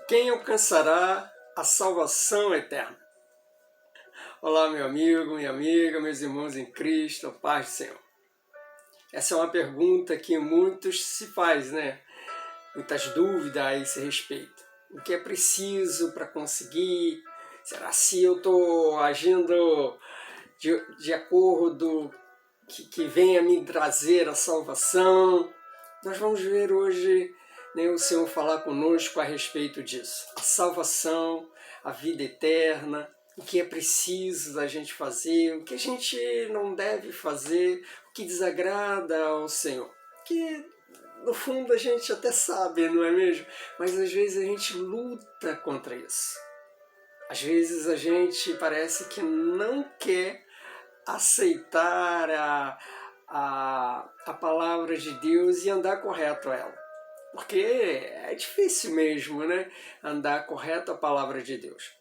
Quem alcançará a salvação eterna? Olá, meu amigo, minha amiga, meus irmãos em Cristo, a paz do Senhor. Essa é uma pergunta que muitos se faz, né? Muitas dúvidas a esse respeito. O que é preciso para conseguir? Será se eu estou agindo de acordo que venha me trazer a salvação? Nós vamos ver hoje, né, o Senhor falar conosco a respeito disso. A salvação, a vida eterna, o que é preciso da gente fazer, o que a gente não deve fazer, o que desagrada ao Senhor. Que no fundo a gente até sabe, não é mesmo? Mas às vezes a gente luta contra isso. Às vezes a gente parece que não quer aceitar a palavra de Deus e andar correto a ela. Porque é difícil mesmo, né? Andar correto a palavra de Deus.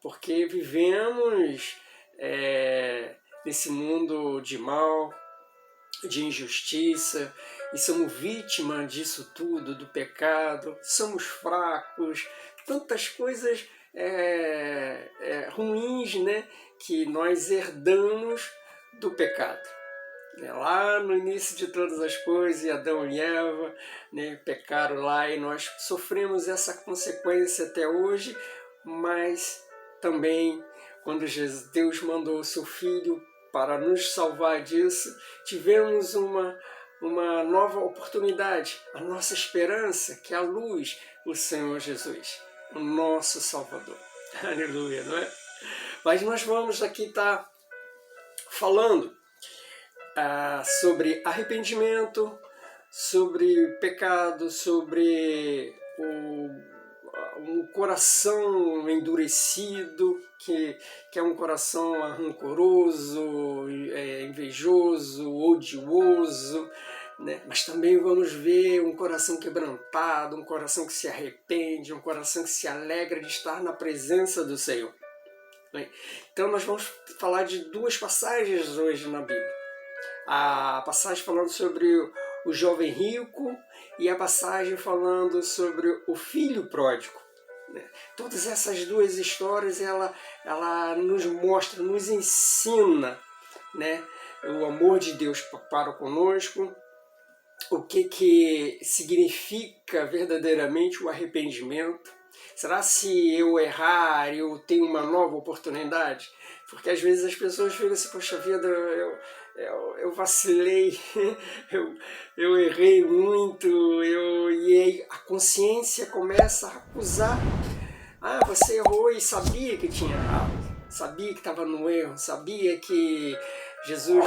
Porque vivemos nesse mundo de mal, de injustiça, e somos vítimas disso tudo, do pecado, somos fracos, tantas coisas ruins, né, que nós herdamos do pecado. Lá no início de todas as coisas, Adão e Eva, né, pecaram lá e nós sofremos essa consequência até hoje, mas também quando Deus mandou o seu Filho para nos salvar disso, tivemos uma nova oportunidade, a nossa esperança, que é a luz, o Senhor Jesus, o nosso Salvador. Aleluia, não é? Mas nós vamos aqui estar falando sobre arrependimento, sobre pecado, sobre um coração endurecido, que é um coração rancoroso, invejoso, odioso, né? Mas também vamos ver um coração quebrantado, um coração que se arrepende, um coração que se alegra de estar na presença do Senhor. Então nós vamos falar de duas passagens hoje na Bíblia. A passagem falando sobre o jovem rico e a passagem falando sobre o filho pródigo. Todas essas duas histórias, ela nos mostra, nos ensina, né, o amor de Deus para conosco, o que significa verdadeiramente o arrependimento. Será se eu errar, eu tenho uma nova oportunidade? Porque às vezes as pessoas ficam assim, poxa vida, eu vacilei, eu errei muito, e aí a consciência começa a acusar. Ah, você errou e sabia que tinha errado, sabia que estava no erro, sabia que Jesus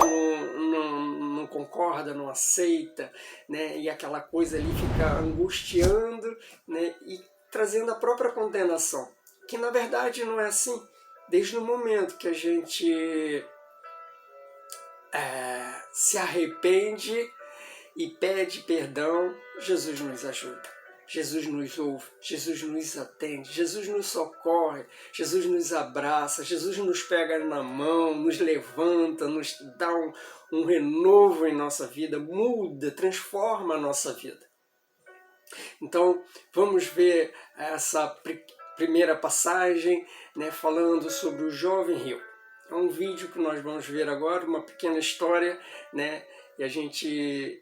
não concorda, não aceita, né? E aquela coisa ali fica angustiando, né? E trazendo a própria condenação, que na verdade não é assim. Desde o momento que a gente se arrepende e pede perdão, Jesus nos ajuda, Jesus nos ouve, Jesus nos atende, Jesus nos socorre, Jesus nos abraça, Jesus nos pega na mão, nos levanta, nos dá um renovo em nossa vida, muda, transforma a nossa vida. Então, vamos ver essa primeira passagem, né, falando sobre o jovem rico. É um vídeo que nós vamos ver agora, uma pequena história, né, e a gente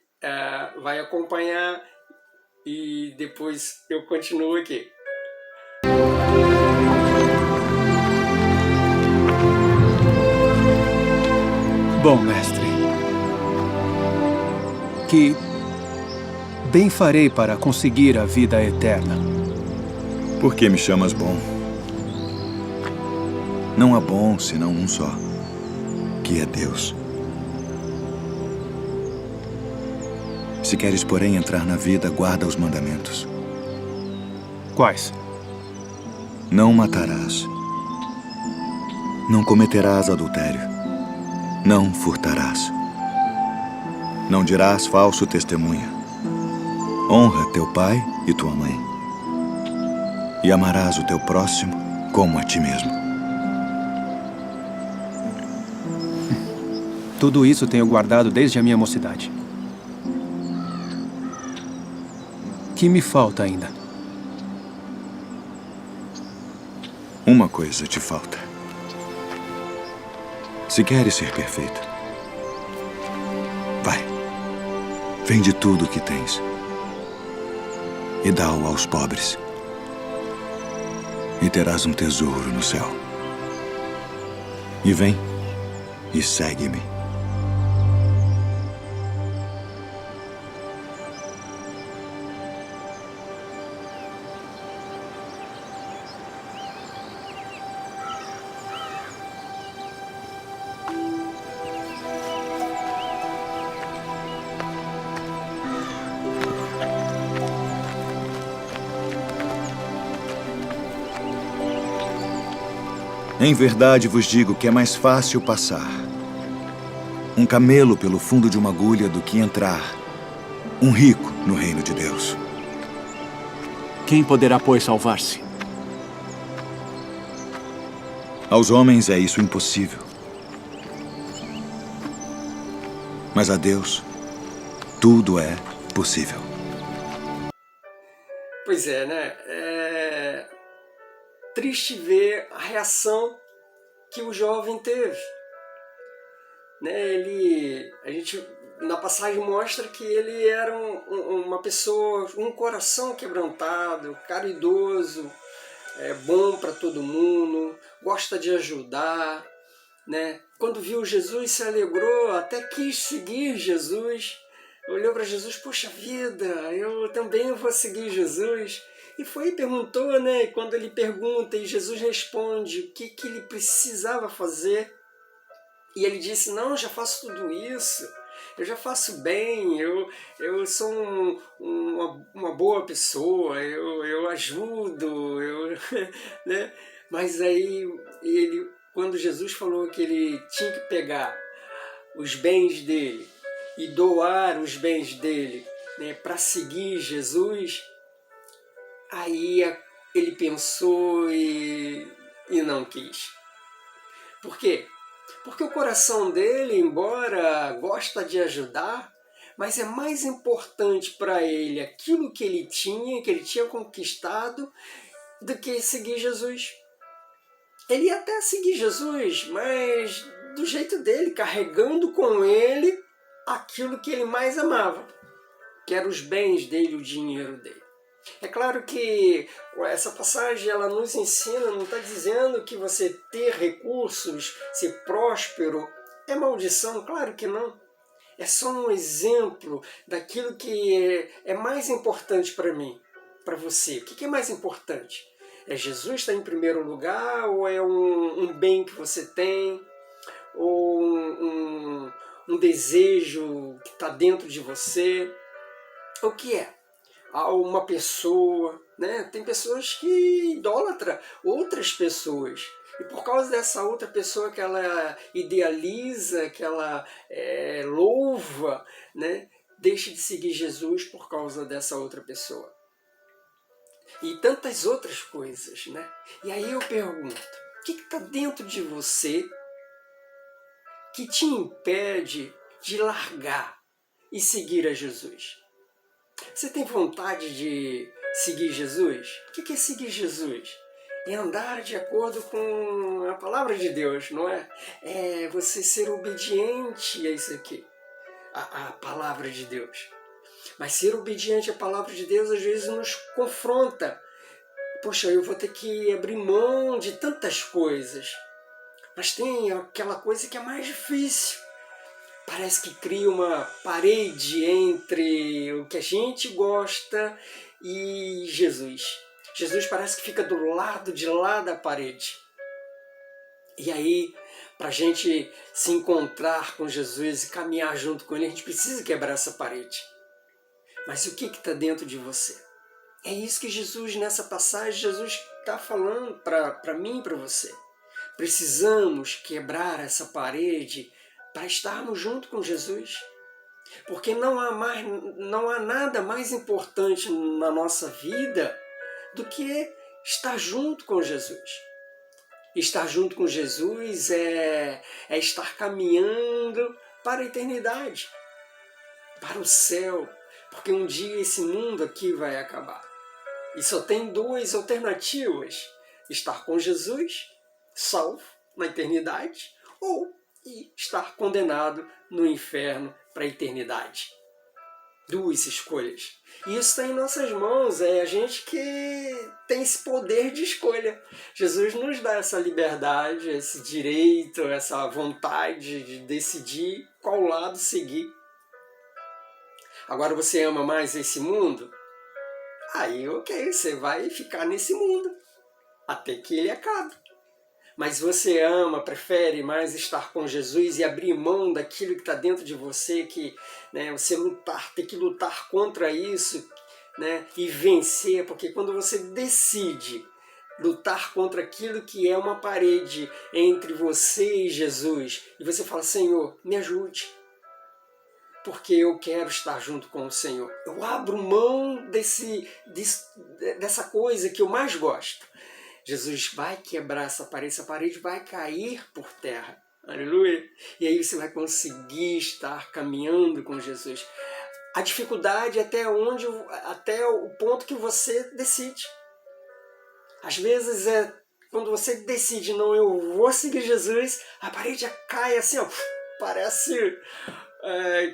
vai acompanhar e depois eu continuo aqui. Bom, mestre, que bem farei para conseguir a vida eterna? Por que me chamas bom? Não há bom senão um só, que é Deus. Se queres, porém, entrar na vida, guarda os mandamentos. Quais? Não matarás. Não cometerás adultério. Não furtarás. Não dirás falso testemunho. Honra teu pai e tua mãe. E amarás o teu próximo como a ti mesmo. Tudo isso tenho guardado desde a minha mocidade. Que me falta ainda? uma coisa te falta. Se queres ser perfeita, vai, vende tudo o que tens e dá-o aos pobres, e terás um tesouro no céu. E vem e segue-me. Em verdade vos digo que é mais fácil passar um camelo pelo fundo de uma agulha do que entrar um rico no reino de Deus. Quem poderá, pois, salvar-se? Aos homens é isso impossível. Mas a Deus, tudo é possível. Pois é, né? É triste ver a reação que o jovem teve. Né? A gente, na passagem, mostra que ele era uma pessoa, um coração quebrantado, caridoso, bom para todo mundo, gosta de ajudar, né? Quando viu Jesus, se alegrou, até quis seguir Jesus. Olhou para Jesus, poxa vida, eu também vou seguir Jesus. E foi e perguntou, né? E quando ele pergunta e Jesus responde o que ele precisava fazer, e ele disse, não, eu já faço tudo isso, eu já faço bem, eu sou uma boa pessoa, eu ajudo, né? Mas aí, quando Jesus falou que ele tinha que pegar os bens dele e doar os bens dele, né, para seguir Jesus, aí ele pensou e não quis. Por quê? Porque o coração dele, embora gosta de ajudar, mas é mais importante para ele aquilo que ele tinha conquistado, do que seguir Jesus. Ele ia até seguir Jesus, mas do jeito dele, carregando com ele aquilo que ele mais amava, que eram os bens dele, o dinheiro dele. É claro que essa passagem ela nos ensina, não está dizendo que você ter recursos, ser próspero, é maldição, claro que não. É só um exemplo daquilo que é mais importante para mim, para você. O que é mais importante? É Jesus estar em primeiro lugar, ou é um bem que você tem, ou um desejo que está dentro de você? O que é? A uma pessoa, né? Tem pessoas que idolatram outras pessoas, e por causa dessa outra pessoa que ela idealiza, que ela louva, né? Deixa de seguir Jesus por causa dessa outra pessoa. E tantas outras coisas, né? E aí eu pergunto, o que está dentro de você que te impede de largar e seguir a Jesus? Você tem vontade de seguir Jesus? O que é seguir Jesus? É andar de acordo com a palavra de Deus, não é? É você ser obediente a isso aqui, a palavra de Deus. Mas ser obediente à palavra de Deus às vezes nos confronta. Poxa, eu vou ter que abrir mão de tantas coisas. Mas tem aquela coisa que é mais difícil. Parece que cria uma parede entre o que a gente gosta e Jesus. Jesus parece que fica do lado de lá da parede. E aí, para a gente se encontrar com Jesus e caminhar junto com Ele, a gente precisa quebrar essa parede. Mas o que está dentro de você? É isso que Jesus, nessa passagem, Jesus está falando para mim e para você. Precisamos quebrar essa parede para estarmos junto com Jesus. Porque não há nada mais importante na nossa vida do que estar junto com Jesus. Estar junto com Jesus é estar caminhando para a eternidade, para o céu, porque um dia esse mundo aqui vai acabar. E só tem duas alternativas, estar com Jesus, salvo na eternidade, ou estar condenado no inferno para a eternidade. Duas escolhas. E isso está em nossas mãos, é a gente que tem esse poder de escolha. Jesus nos dá essa liberdade, esse direito, essa vontade de decidir qual lado seguir. Agora você ama mais esse mundo? Aí, ok, você vai ficar nesse mundo até que ele acabe. Mas você ama, prefere mais estar com Jesus e abrir mão daquilo que está dentro de você, que você ter que lutar contra isso, e vencer, porque quando você decide lutar contra aquilo que é uma parede entre você e Jesus, e você fala, Senhor, me ajude, porque eu quero estar junto com o Senhor. Eu abro mão dessa coisa que eu mais gosto. Jesus vai quebrar essa parede vai cair por terra. Aleluia! E aí você vai conseguir estar caminhando com Jesus. A dificuldade é até o ponto que você decide. Às vezes quando você decide, não, eu vou seguir Jesus, a parede cai assim, ó, parece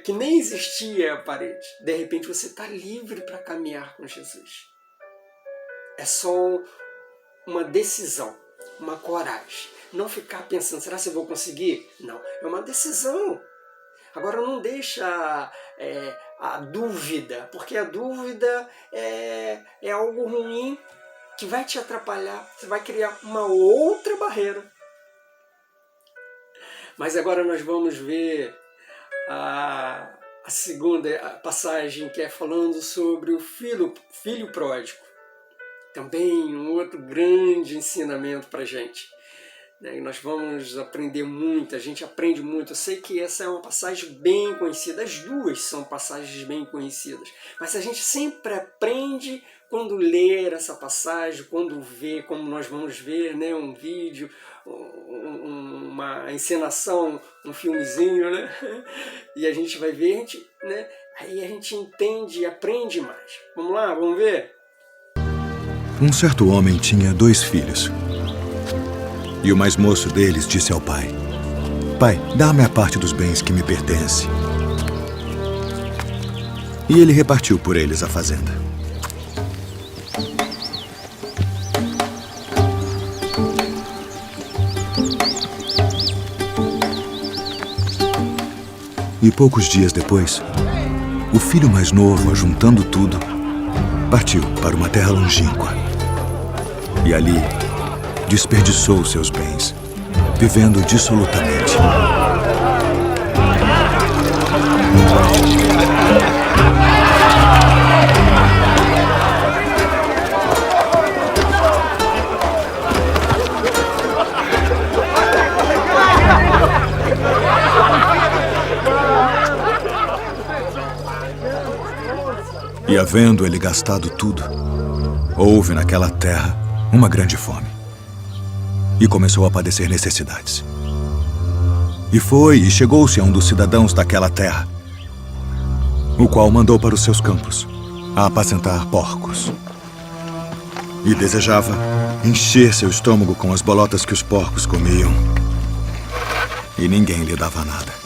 que nem existia a parede. De repente você está livre para caminhar com Jesus. É só uma decisão, uma coragem. Não ficar pensando, será que eu vou conseguir? Não, é uma decisão. Agora não deixa a dúvida, porque a dúvida é algo ruim que vai te atrapalhar. Você vai criar uma outra barreira. Mas agora nós vamos ver a segunda passagem, que é falando sobre o filho pródigo. Também um outro grande ensinamento para a gente. E nós vamos aprender muito, a gente aprende muito. Eu sei que essa é uma passagem bem conhecida, as duas são passagens bem conhecidas. Mas a gente sempre aprende quando lê essa passagem, quando vê, como nós vamos ver, um vídeo, uma encenação, um filmezinho, E a gente vai ver, aí a gente entende e aprende mais. Vamos lá, vamos ver? Um certo homem tinha 2 filhos. E o mais moço deles disse ao pai: Pai, dá-me a parte dos bens que me pertence. E ele repartiu por eles a fazenda. E poucos dias depois, o filho mais novo, ajuntando tudo, partiu para uma terra longínqua. E ali desperdiçou seus bens, vivendo dissolutamente. E havendo ele gastado tudo, houve naquela terra uma grande fome. E começou a padecer necessidades. E foi e chegou-se a um dos cidadãos daquela terra, o qual mandou para os seus campos a apacentar porcos. E desejava encher seu estômago com as bolotas que os porcos comiam. E ninguém lhe dava nada.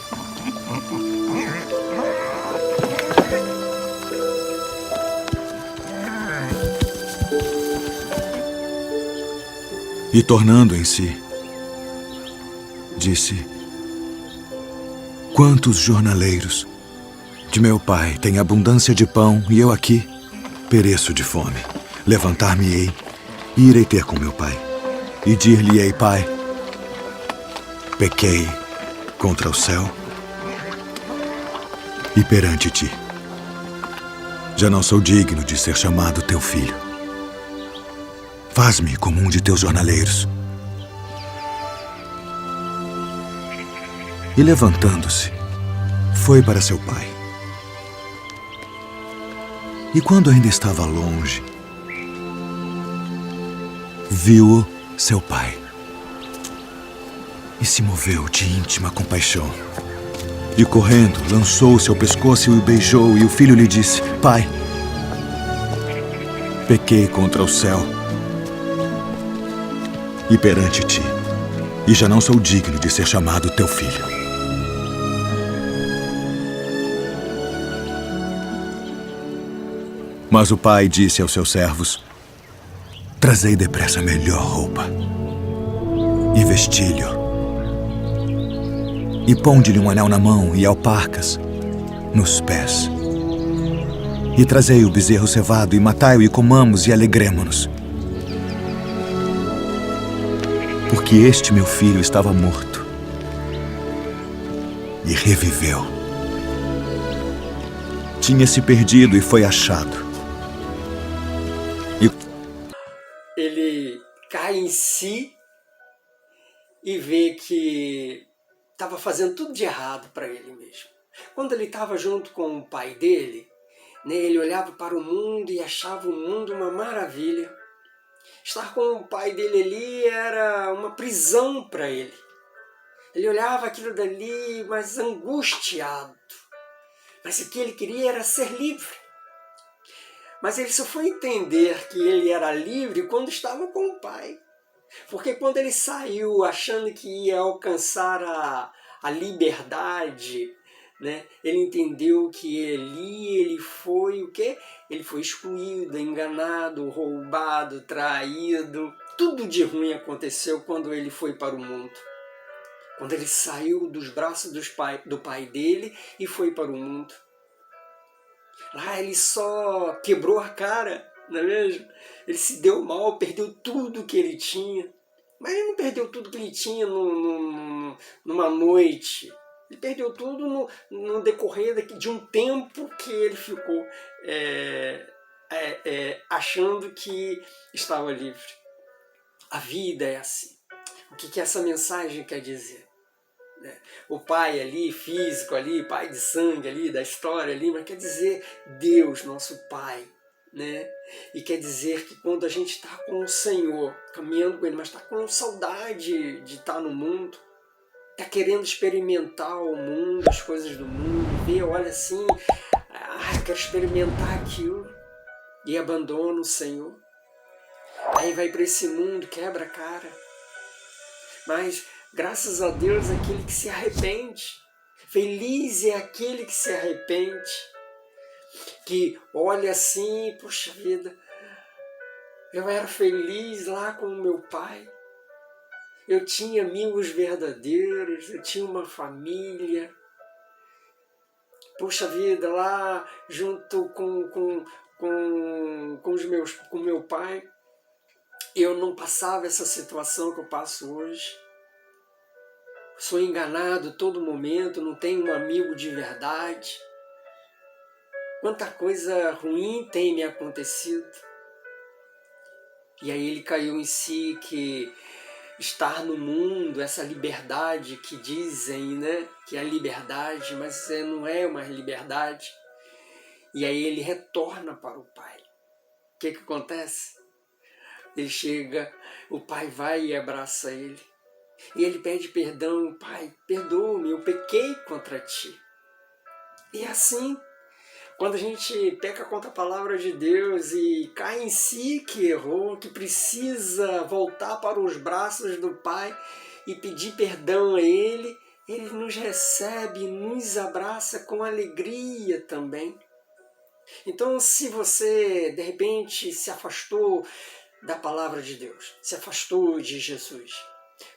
E tornando em si, disse: Quantos jornaleiros de meu pai têm abundância de pão e eu aqui pereço de fome. Levantar-me-ei e irei ter com meu pai e dir-lhe-ei: Pai, pequei contra o céu e perante ti. Já não sou digno de ser chamado teu filho. Faz-me como um de teus jornaleiros. E levantando-se, foi para seu pai. E quando ainda estava longe, viu-o seu pai. E se moveu de íntima compaixão. E correndo, lançou-se ao pescoço e o beijou. E o filho lhe disse: Pai, pequei contra o céu e perante ti, e já não sou digno de ser chamado teu filho. Mas o pai disse aos seus servos: trazei depressa a melhor roupa, e vestilho, e ponde-lhe um anel na mão e alparcas nos pés. E trazei o bezerro cevado, e matai-o, e comamos, e alegremo-nos. Porque este meu filho estava morto, e reviveu. Tinha-se perdido e foi achado. Ele cai em si e vê que estava fazendo tudo de errado para ele mesmo. Quando ele estava junto com o pai dele, né, ele olhava para o mundo e achava o mundo uma maravilha. Estar com o pai dele ali era uma prisão para ele. Ele olhava aquilo dali, mas angustiado. Mas o que ele queria era ser livre. Mas ele só foi entender que ele era livre quando estava com o pai. Porque quando ele saiu achando que ia alcançar a liberdade, né, ele entendeu que ali ele foi o quê? Ele foi excluído, enganado, roubado, traído. Tudo de ruim aconteceu quando ele foi para o mundo. Quando ele saiu dos braços do pai dele e foi para o mundo. Lá ele só quebrou a cara, não é mesmo? Ele se deu mal, perdeu tudo que ele tinha. Mas ele não perdeu tudo que ele tinha numa noite. Ele perdeu tudo no decorrer de um tempo que ele ficou achando que estava livre. A vida é assim. O que essa mensagem quer dizer? O pai ali, físico ali, pai de sangue ali, da história ali, mas quer dizer Deus, nosso Pai, né? E quer dizer que quando a gente está com o Senhor, caminhando com Ele, mas está com saudade de estar no mundo, está querendo experimentar o mundo, as coisas do mundo, ver, olha assim, quero experimentar aquilo, e abandona o Senhor. Aí vai para esse mundo, quebra a cara. Mas graças a Deus, aquele que se arrepende. Feliz é aquele que se arrepende. Que olha assim, puxa vida, eu era feliz lá com o meu pai. Eu tinha amigos verdadeiros, eu tinha uma família. Puxa vida, lá junto com meu pai, eu não passava essa situação que eu passo hoje. Sou enganado todo momento, não tenho um amigo de verdade. Quanta coisa ruim tem me acontecido. E aí ele caiu em si que estar no mundo, essa liberdade que dizem, né, que é liberdade, mas não é uma liberdade. E aí ele retorna para o pai. O que acontece? Ele chega, o pai vai e abraça ele. E ele pede perdão: pai, perdoa-me, eu pequei contra ti. E assim, quando a gente peca contra a palavra de Deus e cai em si que errou, que precisa voltar para os braços do Pai e pedir perdão a Ele, Ele nos recebe, nos abraça com alegria também. Então, se você, de repente, se afastou da palavra de Deus, se afastou de Jesus,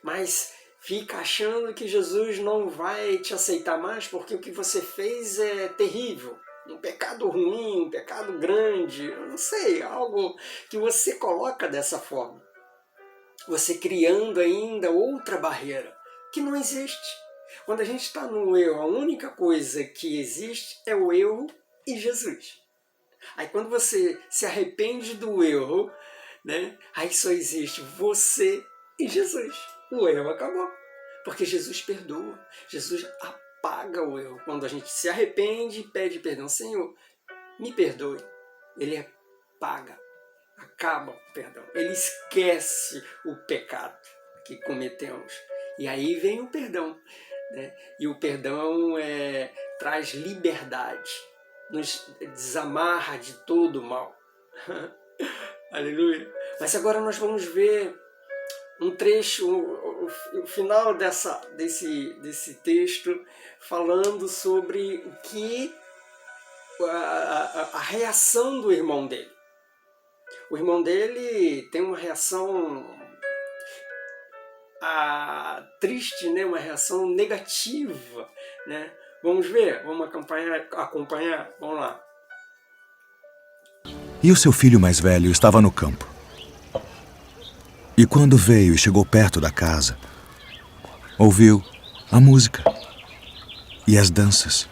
mas fica achando que Jesus não vai te aceitar mais porque o que você fez é terrível, um pecado ruim, um pecado grande, eu não sei, algo que você coloca dessa forma. Você criando ainda outra barreira que não existe. Quando a gente está no erro, a única coisa que existe é o erro e Jesus. Aí quando você se arrepende do erro, né, aí só existe você e Jesus. O erro acabou, porque Jesus perdoa, Jesus apaga o erro. Quando a gente se arrepende e pede perdão, Senhor, me perdoe, Ele apaga, acaba o perdão. Ele esquece o pecado que cometemos. E aí vem o perdão, né? E o perdão traz liberdade, nos desamarra de todo o mal. Aleluia. Mas agora nós vamos ver um trecho, o final desse texto, falando sobre o que a reação do irmão dele. O irmão dele tem uma reação triste, né? Uma reação negativa, né? Vamos ver, vamos acompanhar, vamos lá. E o seu filho mais velho estava no campo. E quando veio e chegou perto da casa, ouviu a música e as danças.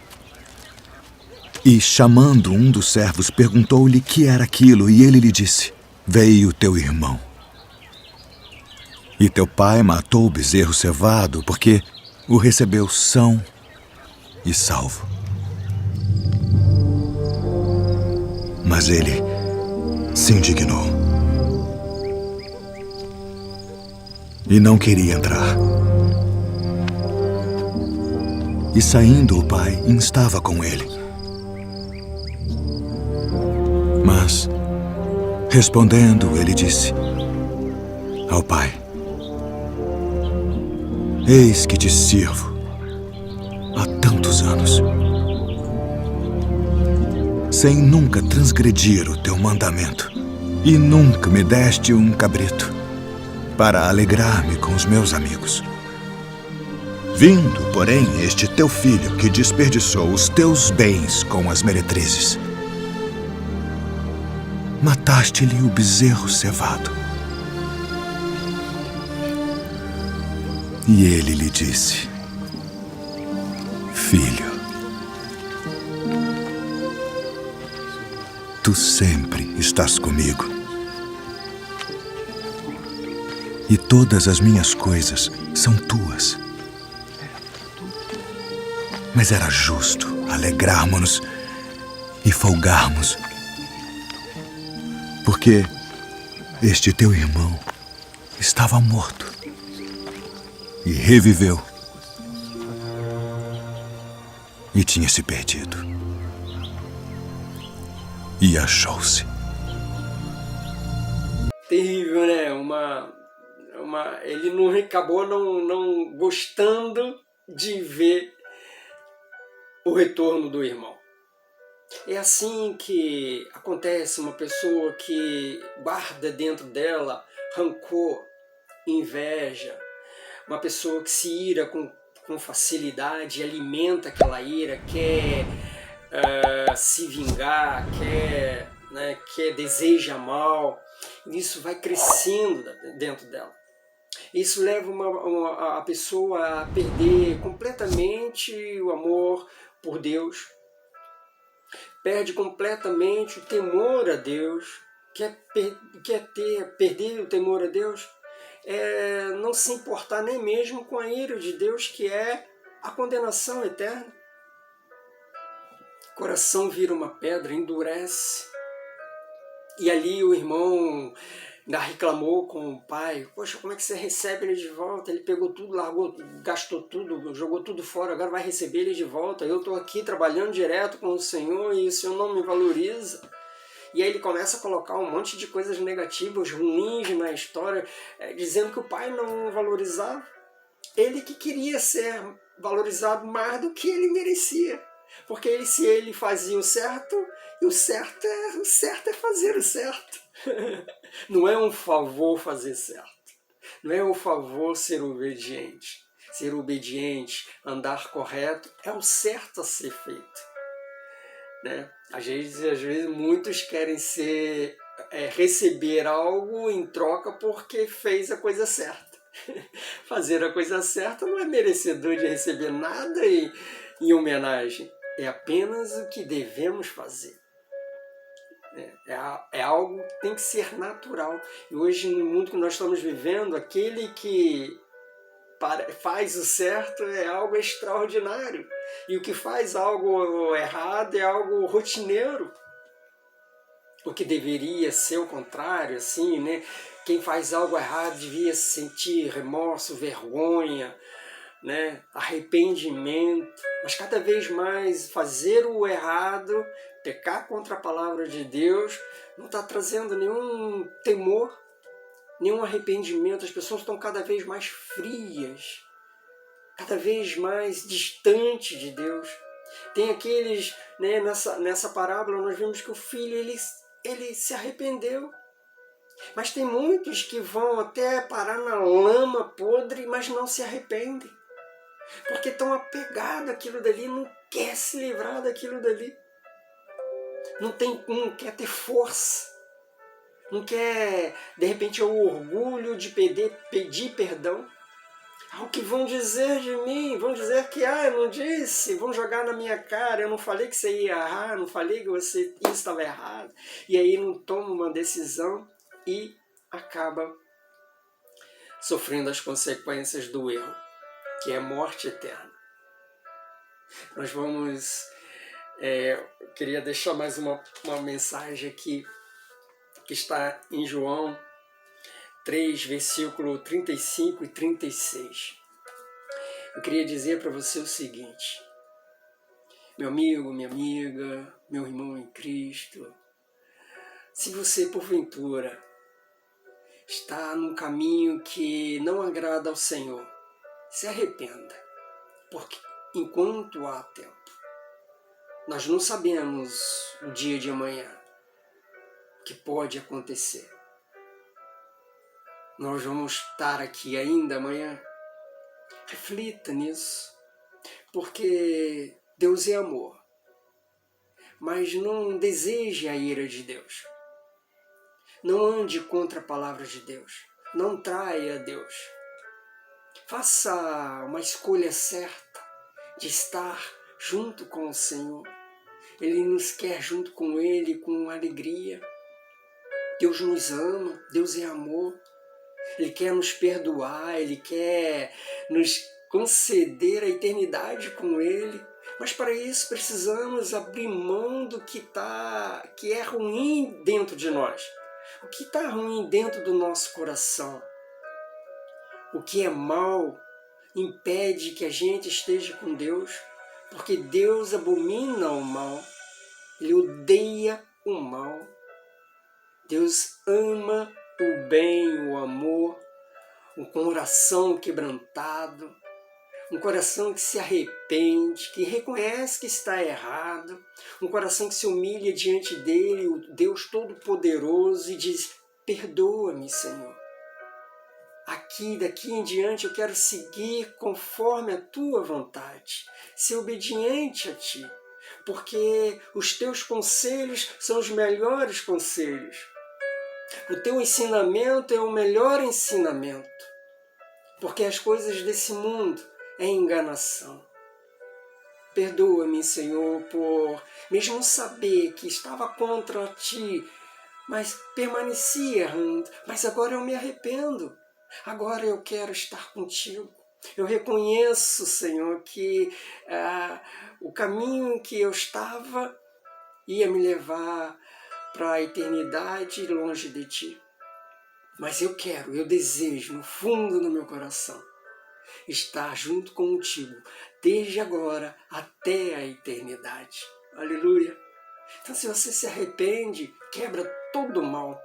E, chamando um dos servos, perguntou-lhe que era aquilo, e ele lhe disse: veio teu irmão. E teu pai matou o bezerro cevado, porque o recebeu são e salvo. Mas ele se indignou e não queria entrar. E saindo, o pai instava com ele. Mas, respondendo, ele disse ao pai: eis que te sirvo há tantos anos, sem nunca transgredir o teu mandamento, e nunca me deste um cabrito para alegrar-me com os meus amigos. Vindo, porém, este teu filho que desperdiçou os teus bens com as meretrizes, mataste-lhe o bezerro cevado. E ele lhe disse: filho, tu sempre estás comigo, e todas as minhas coisas são tuas. Mas era justo alegrarmos-nos e folgarmos, porque este teu irmão estava morto e reviveu, e tinha se perdido e achou-se. Terrível, né? Ele não acabou não gostando de ver o retorno do irmão. É assim que acontece uma pessoa que guarda dentro dela rancor, inveja, uma pessoa que se ira com facilidade, alimenta aquela ira, quer se vingar, deseja mal. Isso vai crescendo dentro dela. Isso leva a pessoa a perder completamente o amor por Deus, perde completamente o temor a Deus. Perder o temor a Deus é não se importar nem mesmo com a ira de Deus, que é a condenação eterna. O coração vira uma pedra, endurece. E ali o irmão ainda reclamou com o pai: poxa, como é que você recebe ele de volta? Ele pegou tudo, largou, gastou tudo, jogou tudo fora, agora vai receber ele de volta. Eu estou aqui trabalhando direto com o Senhor e o Senhor não me valoriza. E aí ele começa a colocar um monte de coisas negativas, ruins na história, dizendo que o pai não valorizava. Ele que queria ser valorizado mais do que ele merecia. Porque se ele fazia o certo, e o certo é fazer o certo. Não é um favor fazer certo. Não é um favor ser obediente. Ser obediente, andar correto, é o certo a ser feito. Né? Às vezes muitos querem receber algo em troca porque fez a coisa certa. Fazer a coisa certa não é merecedor de receber nada em homenagem. É apenas o que devemos fazer. É algo que tem que ser natural. E hoje, no mundo que nós estamos vivendo, aquele que faz o certo é algo extraordinário. E o que faz algo errado é algo rotineiro. O que deveria ser o contrário, assim, né? Quem faz algo errado devia sentir remorso, vergonha, né? Arrependimento. Mas cada vez mais fazer o errado, pecar contra a palavra de Deus, não está trazendo nenhum temor, nenhum arrependimento. As pessoas estão cada vez mais frias, cada vez mais distantes de Deus. Tem aqueles, né, nessa parábola nós vemos que o filho ele se arrependeu. Mas tem muitos que vão até parar na lama podre, mas não se arrependem. Porque estão apegados àquilo dali, não quer se livrar daquilo dali. Não quer ter força. Não quer, de repente, o orgulho de pedir perdão. O que vão dizer de mim? Vão dizer que eu não disse, vão jogar na minha cara, eu não falei que você ia errar, não falei que isso estava errado. E aí não toma uma decisão e acaba sofrendo as consequências do erro, que é morte eterna. Nós vamos... queria deixar mais uma mensagem aqui, que está em João 3, versículo 35 e 36. Eu queria dizer para você o seguinte: meu amigo, minha amiga, meu irmão em Cristo, se você porventura está num caminho que não agrada ao Senhor, se arrependa, porque enquanto há tempo, nós não sabemos o dia de amanhã, o que pode acontecer. Nós vamos estar aqui ainda amanhã. Reflita nisso, porque Deus é amor, mas não deseje a ira de Deus. Não ande contra a palavra de Deus. Não traia Deus. Faça uma escolha certa de estar junto com o Senhor. Ele nos quer junto com Ele, com alegria. Deus nos ama, Deus é amor. Ele quer nos perdoar, Ele quer nos conceder a eternidade com Ele. Mas para isso precisamos abrir mão do que é ruim dentro de nós. O que está ruim dentro do nosso coração. O que é mal impede que a gente esteja com Deus, porque Deus abomina o mal. Ele odeia o mal. Deus ama o bem, o amor, um coração quebrantado, um coração que se arrepende, que reconhece que está errado, um coração que se humilha diante dele, o Deus Todo-Poderoso, e diz: perdoa-me, Senhor. Daqui em diante eu quero seguir conforme a tua vontade, ser obediente a ti, porque os teus conselhos são os melhores conselhos. O teu ensinamento é o melhor ensinamento, porque as coisas desse mundo é enganação. Perdoa-me, Senhor, por mesmo saber que estava contra ti, mas permanecia errando. Mas agora eu me arrependo. Agora eu quero estar contigo. Eu reconheço, Senhor, que o caminho que eu estava ia me levar para a eternidade longe de ti. Mas eu desejo, no fundo do meu coração, estar junto contigo, desde agora até a eternidade. Aleluia! Então, se você se arrepende, quebra todo o mal.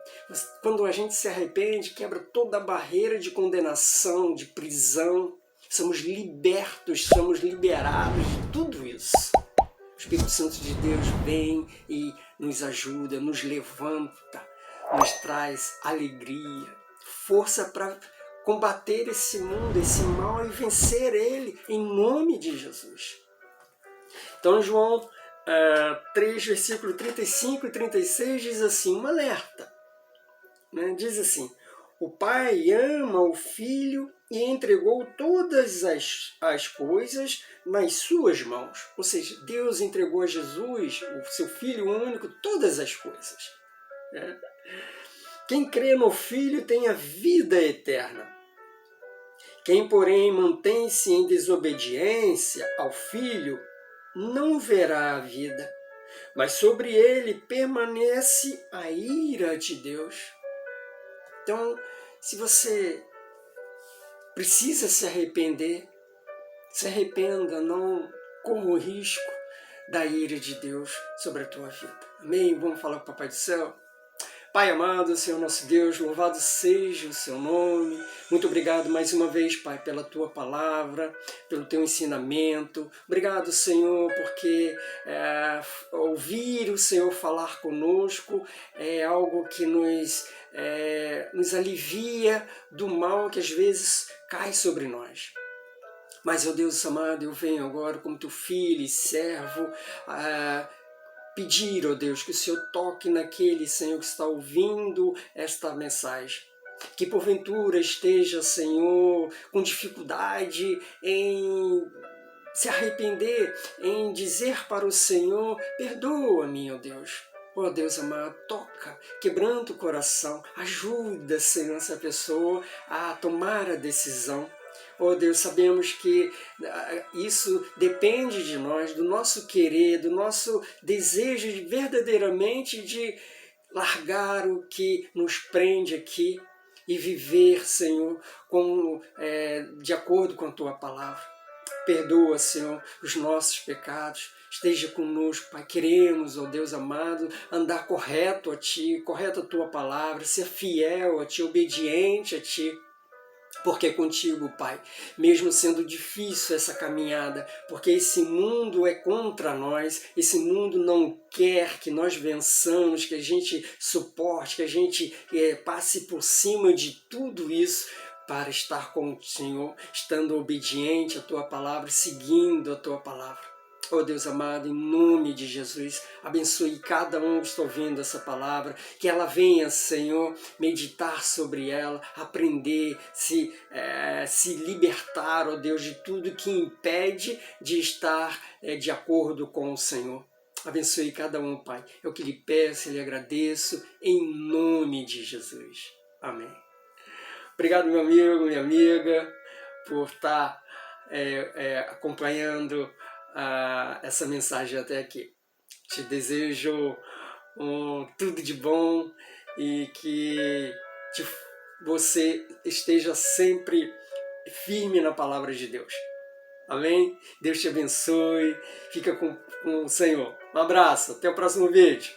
Quando a gente se arrepende, quebra toda a barreira de condenação, de prisão. Somos libertos, somos liberados de tudo isso. O Espírito Santo de Deus vem e nos ajuda, nos levanta, nos traz alegria, força para combater esse mundo, esse mal, e vencer ele em nome de Jesus. Então, João 3, versículo 35 e 36 diz assim, um alerta. Né? Diz assim: o Pai ama o Filho e entregou todas as coisas nas suas mãos. Ou seja, Deus entregou a Jesus, o seu Filho único, todas as coisas. Né? Quem crê no Filho tem a vida eterna. Quem, porém, mantém-se em desobediência ao Filho, não verá a vida, mas sobre ele permanece a ira de Deus. Então, se você precisa se arrepender, se arrependa, não corra o risco da ira de Deus sobre a tua vida. Amém? Vamos falar com o Papai do Céu? Pai amado, Senhor nosso Deus, louvado seja o seu nome. Muito obrigado mais uma vez, Pai, pela tua palavra, pelo teu ensinamento. Obrigado, Senhor, porque ouvir o Senhor falar conosco é algo que nos alivia do mal que às vezes cai sobre nós. Mas, ó Deus amado, eu venho agora como teu filho e servo, pedir, ó Deus, que o Senhor toque naquele, Senhor, que está ouvindo esta mensagem. Que porventura esteja, Senhor, com dificuldade em se arrepender, em dizer para o Senhor, perdoa-me, ó Deus. Ó Deus amado, toca, quebranta o coração, ajuda, Senhor, essa pessoa a tomar a decisão. Oh Deus, sabemos que isso depende de nós, do nosso querer, do nosso desejo verdadeiramente de largar o que nos prende aqui e viver, Senhor, de acordo com a Tua palavra. Perdoa, Senhor, os nossos pecados. Esteja conosco, Pai. Queremos, ó Deus amado, andar correto a Ti, correto a Tua palavra, ser fiel a Ti, obediente a Ti. Porque é contigo, Pai, mesmo sendo difícil essa caminhada, porque esse mundo é contra nós, esse mundo não quer que nós vençamos, que a gente suporte, que a gente passe por cima de tudo isso para estar com o Senhor, estando obediente à Tua palavra, seguindo a Tua palavra. Oh Deus amado, em nome de Jesus, abençoe cada um que está ouvindo essa palavra, que ela venha, Senhor, meditar sobre ela, aprender, se libertar, oh Deus, de tudo que impede de estar de acordo com o Senhor. Abençoe cada um, Pai. Eu que lhe peço e lhe agradeço, em nome de Jesus. Amém. Obrigado, meu amigo, minha amiga, por estar acompanhando essa mensagem até aqui. Te desejo tudo de bom e que você esteja sempre firme na palavra de Deus. Amém? Deus te abençoe. Fica com o Senhor. Um abraço. Até o próximo vídeo.